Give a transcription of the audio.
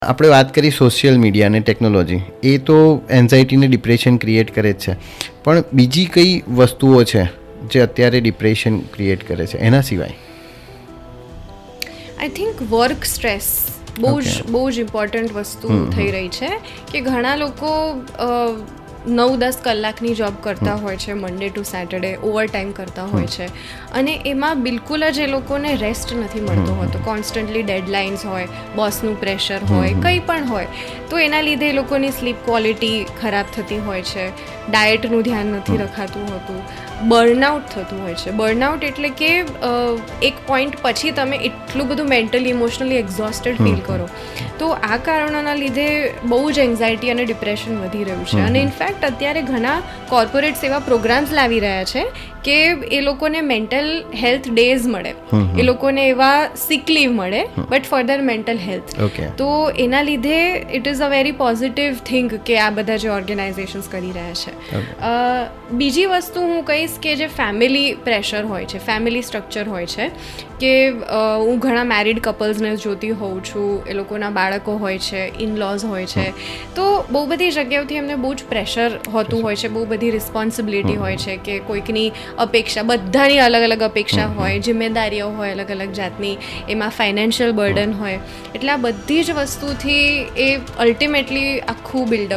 આપણે વાત કરી સોશિયલ મીડિયા અને ટેકનોલોજી, એ તો એન્ઝાયટી ને ડિપ્રેશન ક્રિએટ કરે જ છે, પણ બીજી કઈ વસ્તુઓ છે જે અત્યારે ડિપ્રેશન ક્રિએટ કરે છે એના સિવાય? આઈ થિંક વર્ક સ્ટ્રેસ બહુ જ ઇમ્પોર્ટન્ટ વસ્તુ થઈ રહી છે કે ઘણા લોકો 9-10 કલાકની જોબ કરતા હોય છે, Monday to Saturday over time કરતા હોય છે, અને એમાં બિલકુલ જ એ લોકોને રેસ્ટ નથી મળતો હોતો. કોન્સ્ટન્ટલી ડેડલાઇન્સ હોય, બોસનું પ્રેશર હોય, કંઈ પણ હોય, તો એના લીધે એ લોકોની સ્લીપ ક્વોલિટી ખરાબ થતી હોય છે, ડાયટનું ધ્યાન નથી રખાતું હોતું, બર્નઆઉટ થતું હોય છે. બર્નઆઉટ એટલે કે એક પોઈન્ટ પછી તમે એટલું બધું મેન્ટલી ઇમોશનલી એક્ઝોસ્ટેડ ફીલ કરો. તો આ કારણોના લીધે બહુ જ એન્ઝાયટી અને ડિપ્રેશન વધી રહ્યું છે. અને ઇનફેક્ટ અત્યારે ઘણા કોર્પોરેટ્સ એવા પ્રોગ્રામ્સ લાવી રહ્યા છે કે એ લોકોને મેન્ટલ હેલ્થ ડેઝ મળે, એ લોકોને એવા સિક લીવ મળે, બટ ફોર ધર મેન્ટલ હેલ્થ. તો એના લીધે it is a very positive thing કે આ બધા જે ઓર્ગેનાઇઝેશન્સ કરી રહ્યા છે. બીજી વસ્તુ હું કહીશ કે જે ફેમિલી પ્રેશર હોય છે, ફેમિલી સ્ટ્રક્ચર હોય છે, કે હું ઘણા મેરિડ કપલ્સને જોતી હોઉં છું, એ લોકોના બાળકો હોય છે, ઇનલોઝ હોય છે, તો બહુ બધી જગ્યાઓથી એમને બહુ જ પ્રેશર હોતું હોય છે, બહુ બધી રિસ્પોન્સિબિલિટી હોય છે કે કોઈકની અપેક્ષા, બધાની અલગ અલગ અપેક્ષા હોય, જિમ્મેદારીઓ હોય અલગ અલગ જાતની, એમાં ફાઇનાન્શિયલ બર્ડન હોય, એટલે આ બધી જ વસ્તુથી એ અલ્ટિમેટલી આખું બિલ્ડઅપ